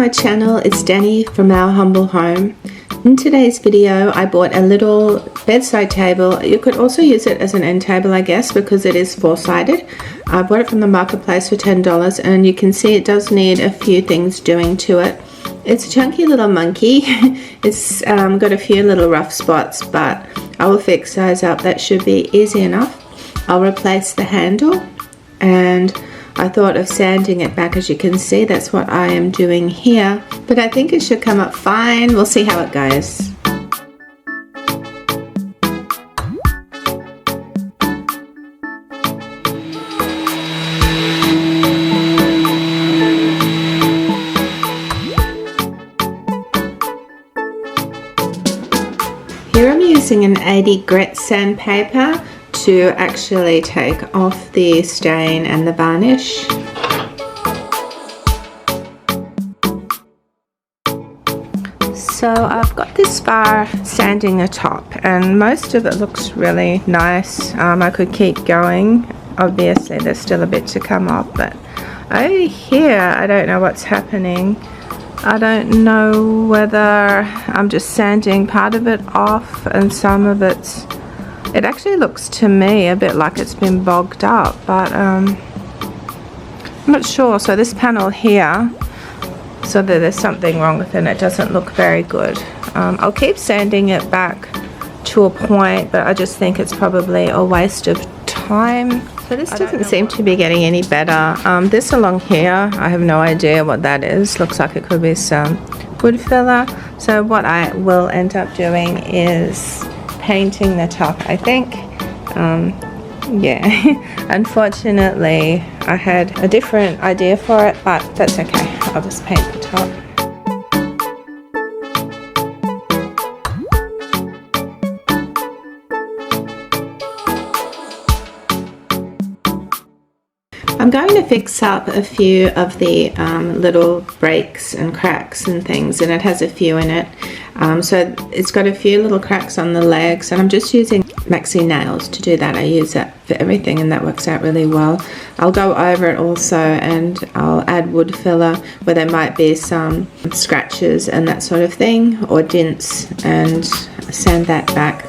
my channel, it's Danny from Our Humble Home. In today's video I bought a little bedside table. You could also use it as an end table, I guess, because it is four-sided. I bought it from the marketplace for $10 and you can see it does need a few things doing to it. It's a chunky little monkey. It's got a few little rough spots, but I will fix those up. That should be easy enough. I'll replace the handle and I thought of sanding it back. As you can see, that's what I am doing here, but I think it should come up fine. We'll see how it goes. Here I'm using an 80 grit sandpaper to actually take off the stain and the varnish. So I've got this far sanding the top and most of it looks really nice. I could keep going. Obviously there's still a bit to come off, but over here I don't know what's happening. I don't know whether I'm just sanding part of it off and some of it actually looks to me a bit like it's been bogged up, but I'm not sure. So this panel here, so that there's something wrong with it and it doesn't look very good. I'll keep sanding it back to a point, but I just think it's probably a waste of time. So this doesn't seem to be getting any better. This along here, I have no idea what that is. Looks like it could be some wood filler. So what I will end up doing is painting the top, I think. Yeah, unfortunately I had a different idea for it, but that's okay. I'll just paint the top. I'm going to fix up a few of the little breaks and cracks and things, and it has a few in it. So it's got a few little cracks on the legs, and I'm just using maxi nails to do that. I use that for everything and that works out really well. I'll go over it also and I'll add wood filler where there might be some scratches and that sort of thing, or dents, and sand that back.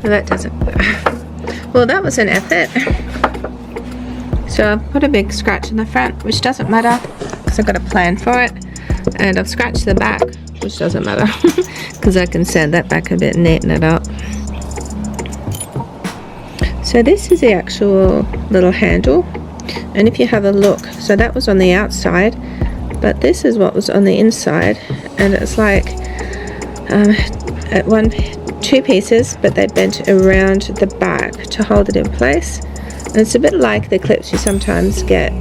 That doesn't. Well, that was an effort. So I've put a big scratch in the front, which doesn't matter because I've got a plan for it, and I've scratched the back, which doesn't matter because I can sand that back a bit and neaten it up. So this is the actual little handle, and if you have a look, so that was on the outside, but this is what was on the inside, and it's like two pieces, but they bent around the back to hold it in place. And it's a bit like the clips you sometimes get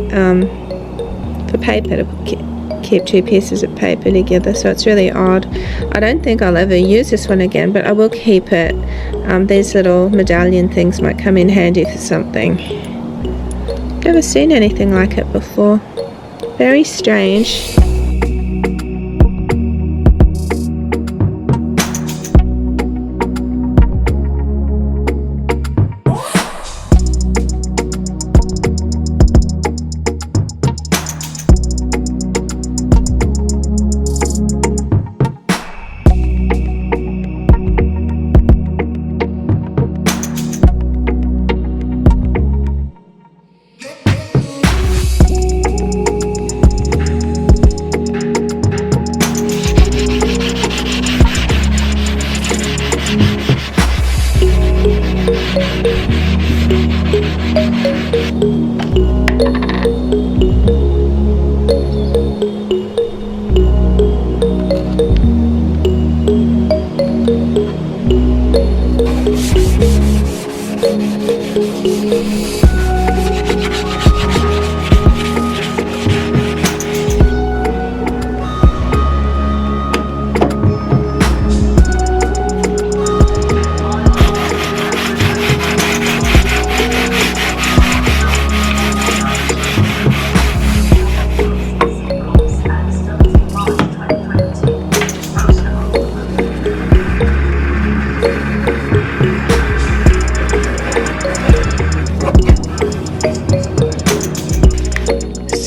for paper to keep two pieces of paper together, so it's really odd. I don't think I'll ever use this one again, but I will keep it. These little medallion things might come in handy for something. Never seen anything like it before. Very strange.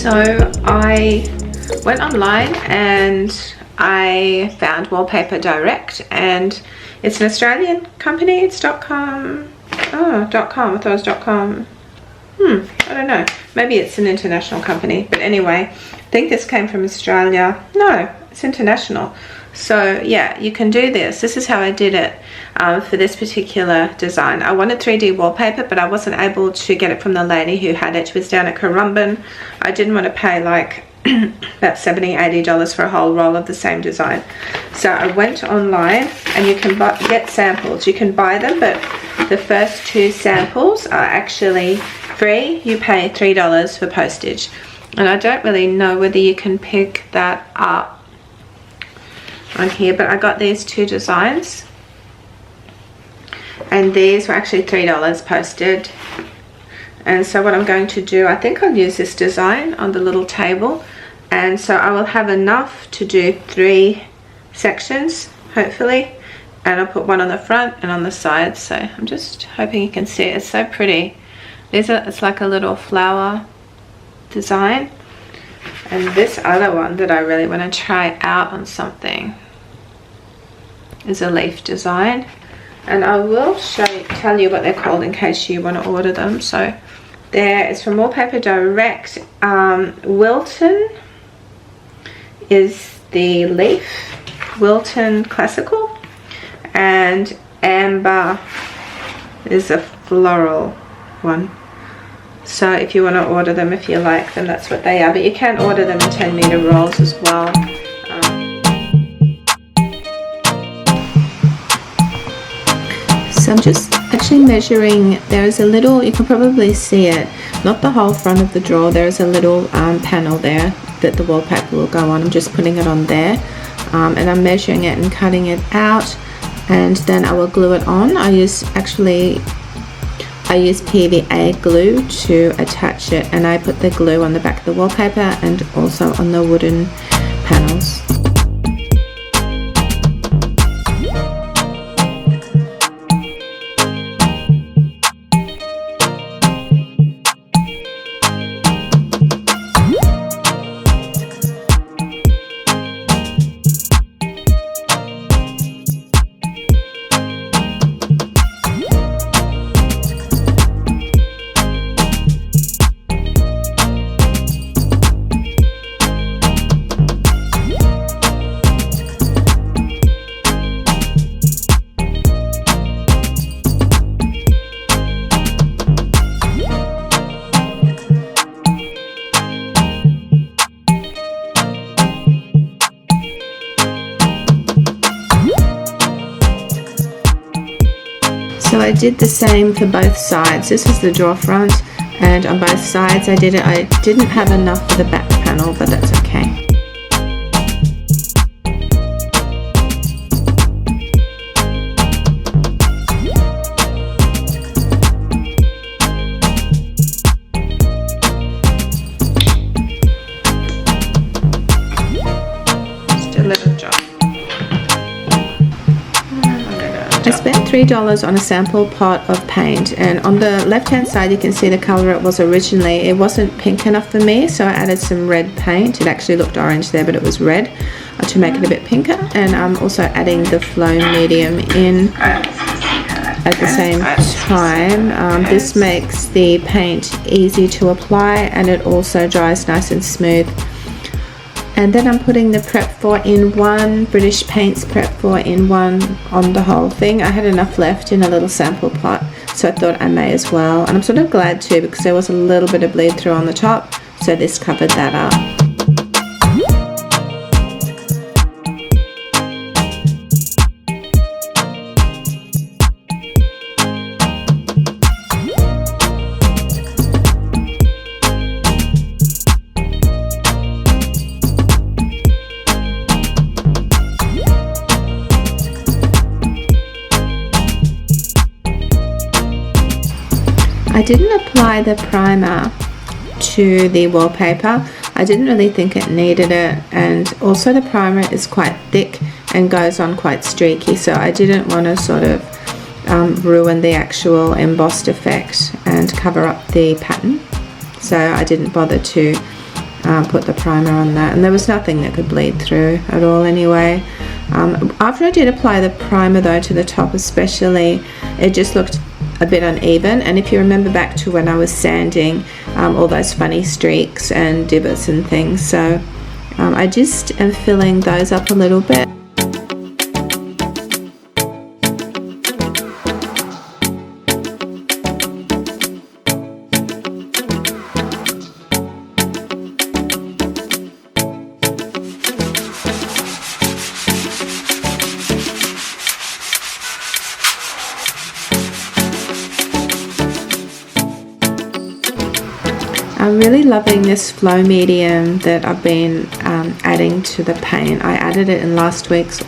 So I went online and I found Wallpaper Direct, and it's an Australian company. It's .com. Oh, .com. I thought it was .com. I don't know. Maybe it's an international company. But anyway, I think this came from Australia. No, it's international. So yeah, you can do this. This is how I did it for this particular design. I wanted 3D wallpaper, but I wasn't able to get it from the lady who had it. She was down at Currumbin. I didn't want to pay like about $70–80 for a whole roll of the same design. So I went online, and you can get samples. You can buy them, but the first 2 samples are actually free. You pay $3 for postage. And I don't really know whether you can pick that up on here, but I got these 2 designs, and these were actually $3 posted. And so what I'm going to do, I think I'll use this design on the little table, and so I will have enough to do 3 sections hopefully, and I'll put one on the front and on the side. So I'm just hoping you can see it. It's so pretty. It's like a little flower design. And this other one that I really want to try out on something is a leaf design, and I will tell you what they're called in case you want to order them. So there is from Wallpaper Direct. Wilton is the leaf, Wilton Classical, and Amber is a floral one. So if you want to order them, if you like them, that's what they are. But you can order them in 10-meter rolls as well. So I'm just actually measuring. There is a little, you can probably see it, not the whole front of the drawer. There is a little panel there that the wallpaper will go on. I'm just putting it on there, and I'm measuring it and cutting it out, and then I will glue it on. I use PVA glue to attach it, and I put the glue on the back of the wallpaper and also on the wooden panels. So I did the same for both sides. This is the drawer front, and on both sides I did it. I didn't have enough for the back panel, but that's okay. Just a little job. I spent $3 on a sample pot of paint, and on the left hand side you can see the color it was originally. It wasn't pink enough for me, so I added some red paint. It actually looked orange there, but it was red to make it a bit pinker. And I'm also adding the flow medium in at the same time. This makes the paint easy to apply, and it also dries nice and smooth. And then I'm putting the Prep 4 in 1, British Paints Prep 4 in 1 on the whole thing. I had enough left in a little sample pot, so I thought I may as well. And I'm sort of glad too, because there was a little bit of bleed through on the top, so this covered that up. didn't apply the primer to the wallpaper. I didn't really think it needed it, and also the primer is quite thick and goes on quite streaky, so I didn't want to sort of ruin the actual embossed effect and cover up the pattern, so I didn't bother to put the primer on that, and there was nothing that could bleed through at all anyway. After I did apply the primer though to the top especially, it just looked a bit uneven, and if you remember back to when I was sanding all those funny streaks and divots and things, so I just am filling those up a little bit. I'm really loving this flow medium that I've been adding to the paint. I added it in last week's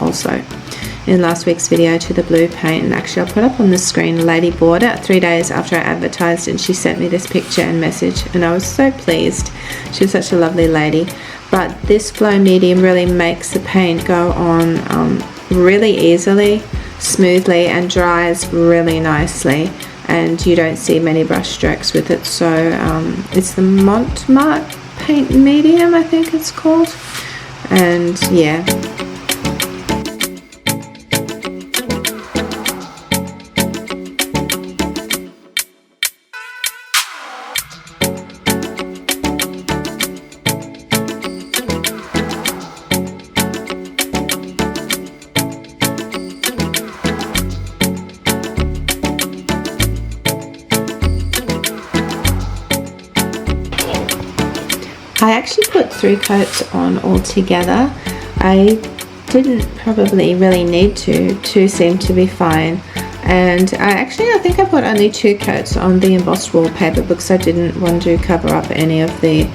video to the blue paint, and actually I'll put up on the screen. A lady bought it 3 days after I advertised, and she sent me this picture and message, and I was so pleased. She was such a lovely lady. But this flow medium really makes the paint go on really easily, smoothly, and dries really nicely, and you don't see many brush strokes with it. So it's the Montmartre paint medium, I think it's called, and yeah. I actually put 3 coats on altogether. I didn't probably really need to. 2 seemed to be fine. And I think I put only 2 coats on the embossed wallpaper because I didn't want to cover up any of the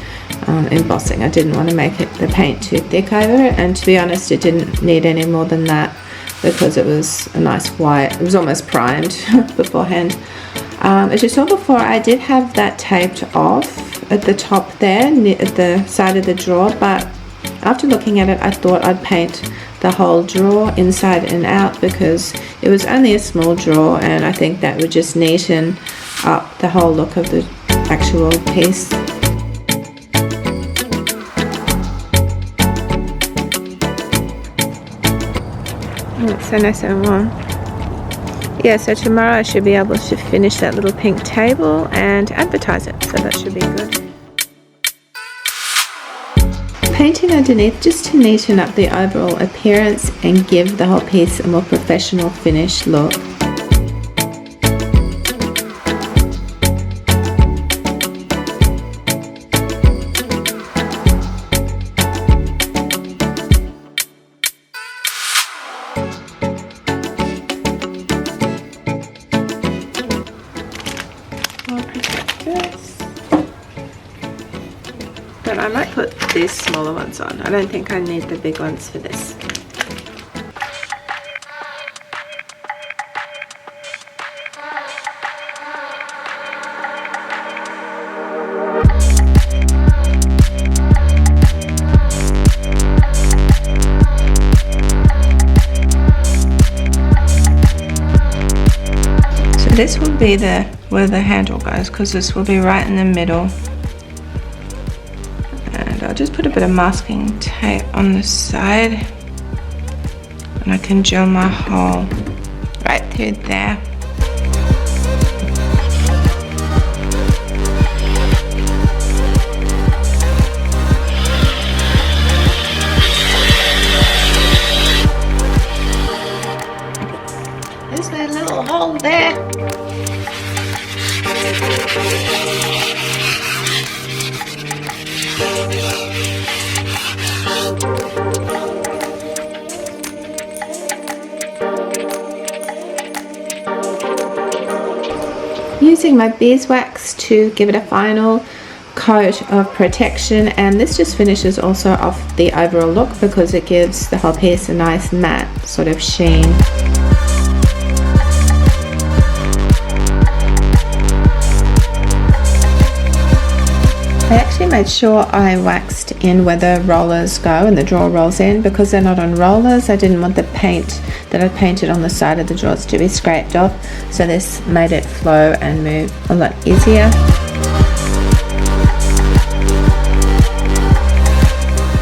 embossing. I didn't want to make the paint too thick over it, and to be honest it didn't need any more than that because it was a nice white. It was almost primed beforehand. As you saw before, I did have that taped off at the top there, at the side of the drawer, but after looking at it I thought I'd paint the whole drawer inside and out because it was only a small drawer, and I think that would just neaten up the whole look of the actual piece. So nice and warm. Yeah, so tomorrow I should be able to finish that little pink table and advertise it, so that should be good. Painting underneath just to neaten up the overall appearance and give the whole piece a more professional finished look. But I might put these smaller ones on. I don't think I need the big ones for this. So this will be where the handle goes, because this will be right in the middle. I'll just put a bit of masking tape on the side, and I can drill my hole right through there. There's that little hole there. Using my beeswax to give it a final coat of protection, and this just finishes also off the overall look because it gives the whole piece a nice matte sort of sheen. I actually made sure I waxed in where the rollers go and the drawer rolls in, because they're not on rollers. I didn't want the paint that I painted on the side of the drawers to be scraped off, so this made it flow and move a lot easier.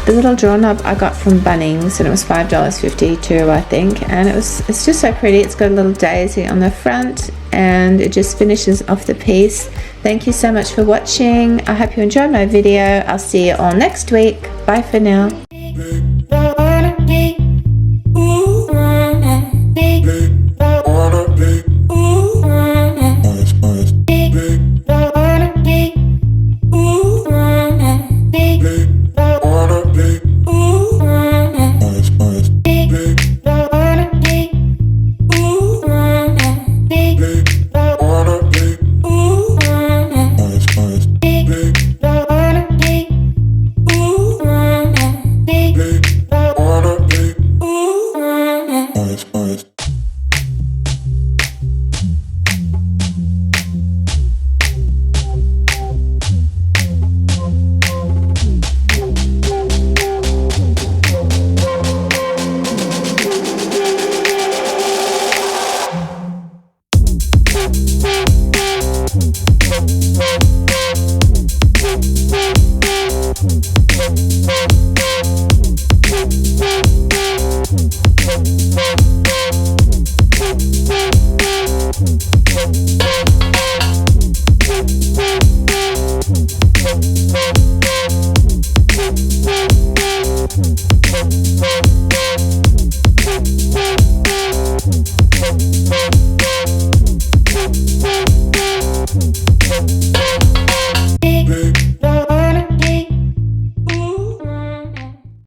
The little drawer knob I got from Bunnings, and it was $5.52 I think, and it's just so pretty. It's got a little daisy on the front and it just finishes off the piece. Thank you so much for watching. I hope you enjoyed my video. I'll see you all next week. Bye for now.